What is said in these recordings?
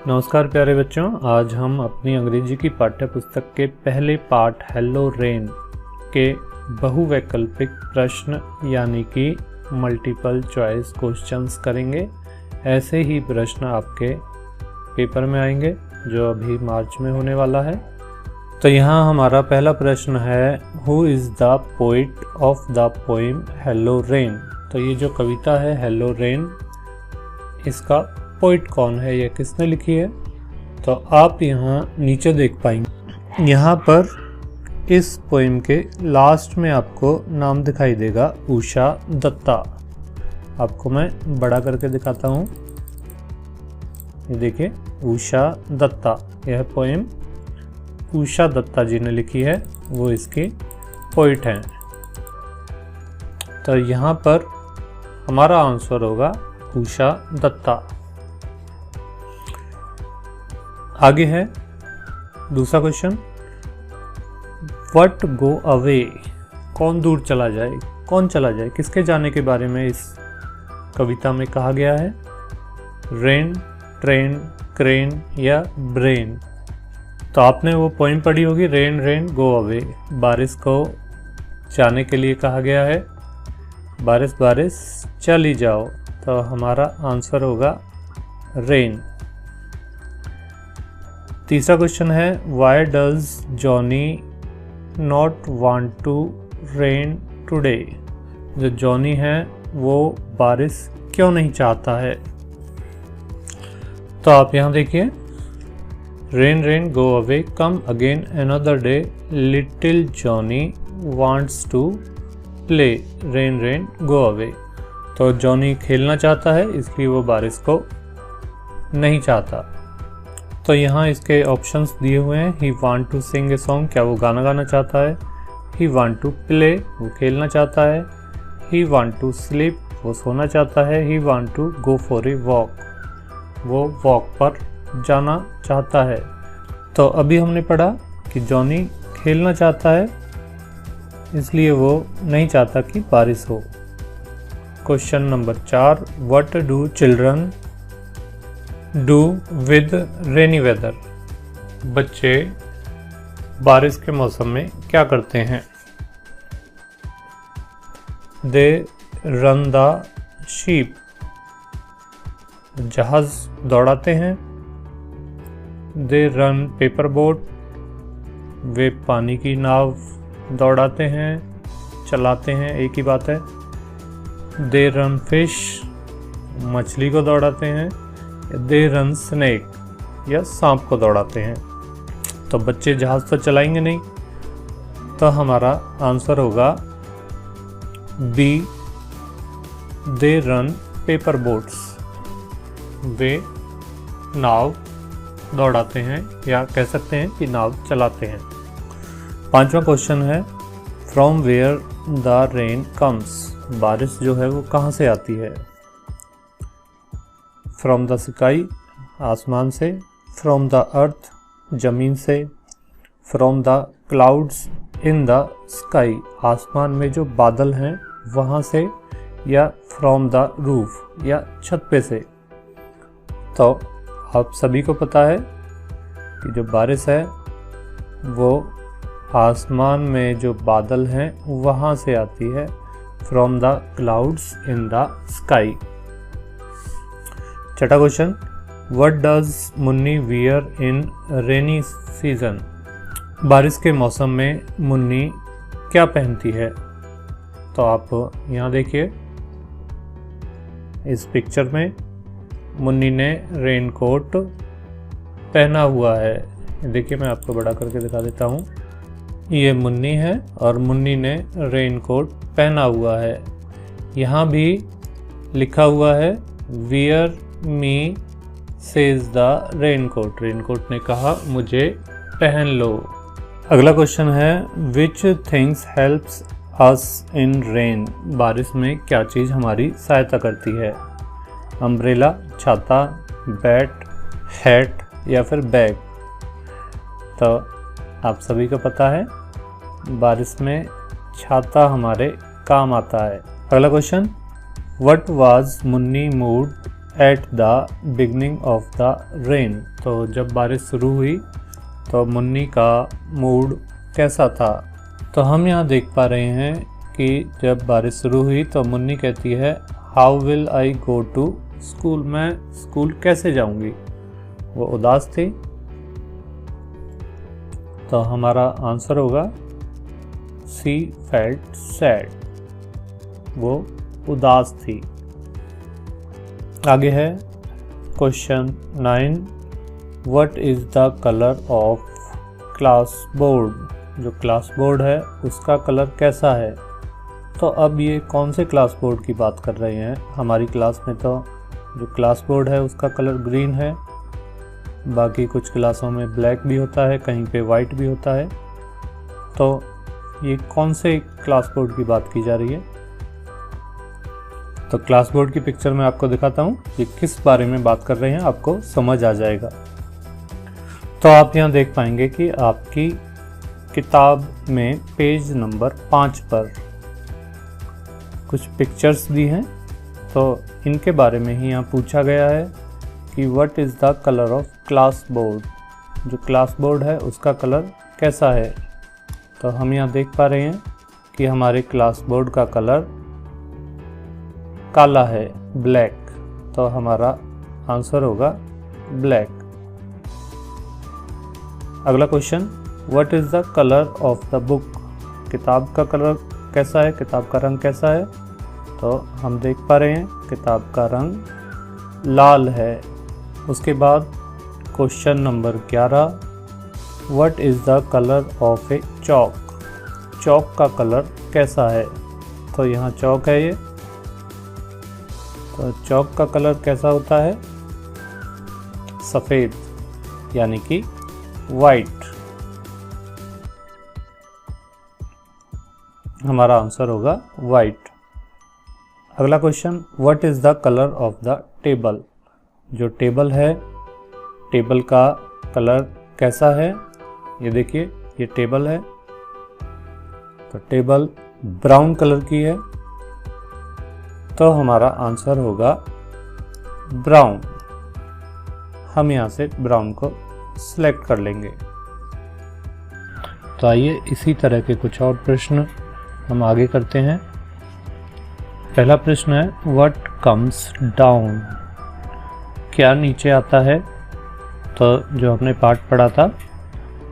नमस्कार प्यारे बच्चों, आज हम अपनी अंग्रेजी की पाठ्य पुस्तक के पहले पाठ हेलो रेन के बहुवैकल्पिक प्रश्न यानी कि मल्टीपल चॉइस क्वेश्चंस करेंगे। ऐसे ही प्रश्न आपके पेपर में आएंगे जो अभी मार्च में होने वाला है। तो यहाँ हमारा पहला प्रश्न है, who is the poet of the poem hello rain. तो ये जो कविता है हेलो रेन, इसका पोइट कौन है, यह किसने लिखी है। तो आप यहाँ नीचे देख पाएंगे, यहाँ पर इस पोइम के लास्ट में आपको नाम दिखाई देगा उषा दत्ता। आपको मैं बड़ा करके दिखाता हूँ, ये देखिए उषा दत्ता। यह पोइम उषा दत्ता जी ने लिखी है, वो इसकी पोइट हैं। तो यहाँ पर हमारा आंसर होगा उषा दत्ता। आगे है दूसरा क्वेश्चन, व्हाट गो अवे। कौन दूर चला जाए, कौन चला जाए, किसके जाने के बारे में इस कविता में कहा गया है। रेन, ट्रेन, क्रेन या ब्रेन। तो आपने वो पोइम पढ़ी होगी, रेन रेन गो अवे। बारिश को जाने के लिए कहा गया है, बारिश बारिश चली जाओ। तो हमारा आंसर होगा रेन। तीसरा क्वेश्चन है, why does Johnny not want to rain today. जो जॉनी है वो बारिश क्यों नहीं चाहता है। तो आप यहाँ देखिए, rain rain go away come again another day little Johnny wants to play. Rain rain go away. तो जॉनी खेलना चाहता है, इसलिए वो बारिश को नहीं चाहता। तो यहाँ इसके ऑप्शंस दिए हुए हैं, he want to sing a song, क्या वो गाना गाना चाहता है। ही वांट टू प्ले, वो खेलना चाहता है। ही वांट टू स्लीप, वो सोना चाहता है। He want to go for a walk, वो वॉक पर जाना चाहता है। तो अभी हमने पढ़ा कि जॉनी खेलना चाहता है, इसलिए वो नहीं चाहता कि बारिश हो। Question number 4, what do children do with rainy weather. बच्चे बारिश के मौसम में क्या करते हैं। दे रन द शीप, जहाज दौड़ाते हैं। दे रन पेपर बोट, वे पानी की नाव दौड़ाते हैं, चलाते हैं, एक ही बात है। दे रन फिश, मछली को दौड़ाते हैं। दे रन स्नेक, या सांप को दौड़ाते हैं। तो बच्चे जहाज तो चलाएंगे नहीं, तो हमारा आंसर होगा B, they run paper boats. वे नाव दौड़ाते हैं, या कह सकते हैं कि नाव चलाते हैं। पांचवा क्वेश्चन है, from where the rain comes. बारिश जो है वो कहाँ से आती है। फ्रॉम द स्काई, आसमान से। फ्रॉम द अर्थ, जमीन से। From the clouds in the sky, आसमान में जो बादल हैं वहाँ से। या फ्रॉम द रूफ, या छत पे से। तो आप सभी को पता है कि जो बारिश है वो आसमान में जो बादल हैं वहाँ से आती है, from the clouds in the sky. छठा question, what does Munni wear in rainy season. बारिश के मौसम में मुन्नी क्या पहनती है। तो आप यहाँ देखिए, इस पिक्चर में मुन्नी ने रेन कोट पहना हुआ है। देखिए, मैं आपको बड़ा करके दिखा देता हूँ। ये मुन्नी है और मुन्नी ने रेन कोट पहना हुआ है। यहाँ भी लिखा हुआ है wear me says the raincoat. Raincoat ने कहा मुझे पहन लो। अगला क्वेश्चन है, which things helps us in rain. बारिश में क्या चीज़ हमारी सहायता करती है। अम्ब्रेला, छाता, बैट, हैट या फिर बैग। तो आप सभी को पता है बारिश में छाता हमारे काम आता है। अगला question, what was Munni mood at the beginning of the rain. तो जब बारिश शुरू हुई तो मुन्नी का मूड कैसा था? तो हम यहाँ देख पा रहे हैं कि जब बारिश शुरू हुई तो मुन्नी कहती है how will I go to school, मैं स्कूल कैसे जाऊंगी। वो उदास थी, तो हमारा आंसर होगा शी फेल्ट सैड, वो उदास थी। आगे है question 9, what is the colour of class board. जो क्लास बोर्ड है उसका कलर कैसा है? तो अब ये कौन से क्लास बोर्ड की बात कर रहे हैं? हमारी क्लास में तो जो क्लास बोर्ड है उसका कलर ग्रीन है, बाकी कुछ क्लासों में ब्लैक भी होता है, कहीं पे वाइट भी होता है। तो ये कौन से क्लास बोर्ड की बात की जा रही है? तो क्लास बोर्ड की पिक्चर में आपको दिखाता हूँ ये किस बारे में बात कर रहे हैं, आपको समझ आ जाएगा। तो आप यहाँ देख पाएंगे कि आपकी किताब में पेज नंबर 5 पर कुछ पिक्चर्स दी हैं, तो इनके बारे में ही यहाँ पूछा गया है कि what is the colour of class board. जो क्लास बोर्ड है उसका कलर कैसा है? तो हम यहाँ देख पा रहे हैं कि हमारे क्लास बोर्ड का कलर काला है, ब्लैक। तो हमारा आंसर होगा ब्लैक। अगला question, what is the colour of the book. किताब का कलर कैसा है, किताब का रंग कैसा है? तो हम देख पा रहे हैं किताब का रंग लाल है। उसके बाद question number 11, what is the colour of A chalk. Chalk का कलर कैसा है? तो यहाँ चॉक है ये, तो चॉक का कलर कैसा होता है? सफ़ेद, यानी कि वाइट। हमारा आंसर होगा वाइट। अगला question, what is the colour of the table. जो टेबल है, टेबल का कलर कैसा है? ये देखिए, ये टेबल है, तो टेबल ब्राउन कलर की है, तो हमारा आंसर होगा ब्राउन। हम यहाँ से ब्राउन को सिलेक्ट कर लेंगे। तो आइए इसी तरह के कुछ और प्रश्न हम आगे करते हैं। पहला प्रश्न है, व्हाट कम्स डाउन। क्या नीचे आता है? तो जो हमने पाठ पढ़ा था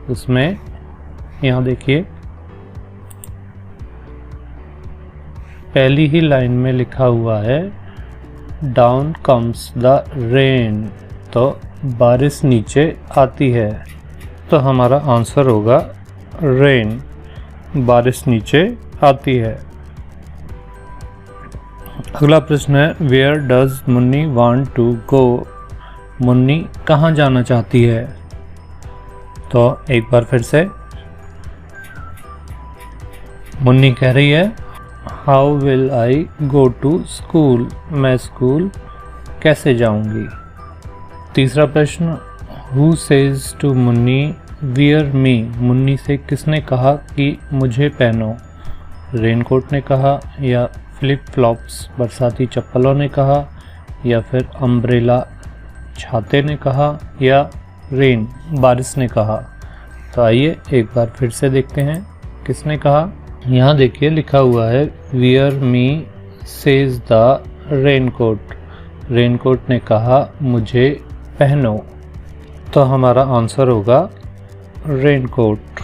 उसमें यहाँ देखिए पहली ही लाइन में लिखा हुआ है डाउन कम्स द रेन, तो बारिश नीचे आती है। तो हमारा आंसर होगा रेन, बारिश नीचे आती है। अगला प्रश्न है, where does Munni want to go. Munni कहाँ जाना चाहती है? तो एक बार फिर से मुन्नी कह रही है how will I go to school, मैं स्कूल कैसे जाऊंगी। तीसरा प्रश्न, who says to Munni wear me. Munni से किसने कहा कि मुझे पहनो? रेनकोट ने कहा, या फ्लिप फ्लॉप्स बरसाती चप्पलों ने कहा, या फिर अम्ब्रेला छाते ने कहा, या रेन बारिश ने कहा। तो आइए एक बार फिर से देखते हैं किसने कहा। यहाँ देखिए लिखा हुआ है wear me says the raincoat. Raincoat ने कहा मुझे पहनो, तो हमारा आंसर होगा रेनकोट।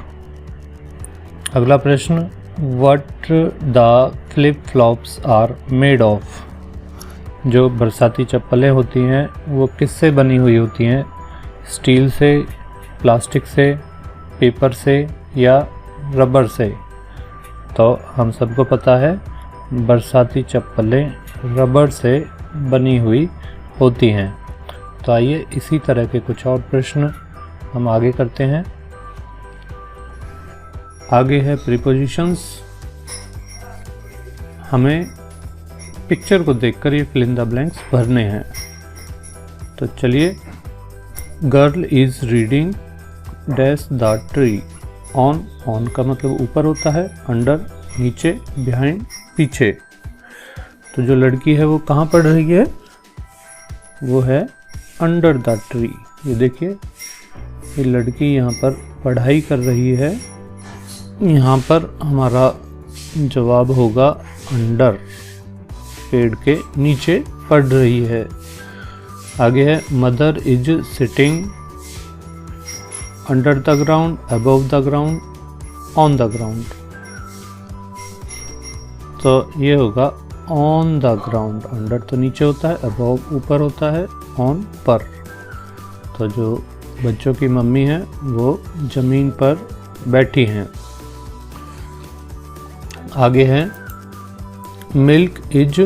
अगला प्रश्न, what the flip flops are made of. जो बरसाती चप्पलें होती हैं वो किससे बनी हुई होती हैं? स्टील से, प्लास्टिक से, पेपर से, या रबर से। तो हम सबको पता है बरसाती चप्पलें रबर से बनी हुई होती हैं। तो आइए इसी तरह के कुछ और प्रश्न हम आगे करते हैं। आगे है प्रीपोजिशंस। हमें पिक्चर को देखकर ये फिल इन द ब्लैंक्स भरने हैं। तो चलिए, girl is reading dash the tree. On, on का मतलब ऊपर होता है, अंडर नीचे, बिहाइंड पीछे। तो जो लड़की है वो कहाँ पढ़ रही है? वो है अंडर द ट्री। ये देखिए, ये लड़की यहाँ पर पढ़ाई कर रही है। यहाँ पर हमारा जवाब होगा अंडर, पेड़ के नीचे पढ़ रही है। आगे है mother is sitting under the ground, above the ground, on the ground. तो ये होगा ऑन द ग्राउंड। अंडर तो नीचे होता है, अबव ऊपर होता है, ऑन पर। तो जो बच्चों की मम्मी है वो जमीन पर बैठी हैं। आगे है milk is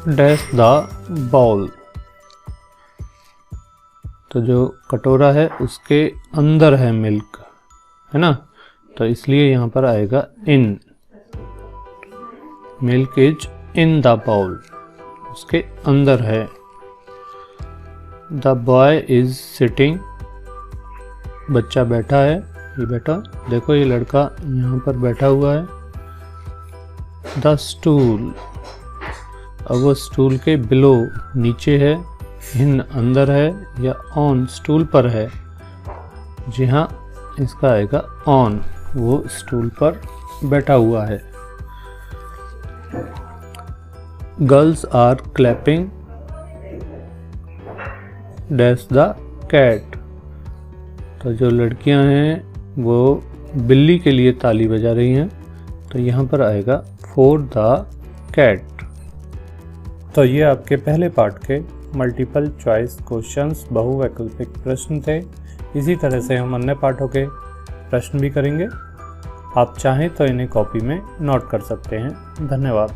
dash the bowl. तो जो कटोरा है उसके अंदर है मिल्क, है ना, तो इसलिए यहाँ पर आएगा in. Milk is in the bowl, उसके अंदर है। द बॉय इज सिटिंग, बच्चा बैठा है। ये बैठा, देखो ये लड़का यहाँ पर बैठा हुआ है। द स्टूल, अब वो स्टूल के बिलो नीचे है, इन अंदर है, या ऑन स्टूल पर है। जी हाँ, इसका आएगा ऑन, वो स्टूल पर बैठा हुआ है। Girls are clapping dash the cat. तो जो लड़कियां हैं वो बिल्ली के लिए ताली बजा रही हैं, तो यहाँ पर आएगा फॉर द कैट। तो ये आपके पहले पार्ट के मल्टीपल चॉइस क्वेश्चंस, बहुवैकल्पिक प्रश्न थे। इसी तरह से हम अन्य पार्टों के प्रश्न भी करेंगे। आप चाहें तो इन्हें कॉपी में नोट कर सकते हैं। धन्यवाद।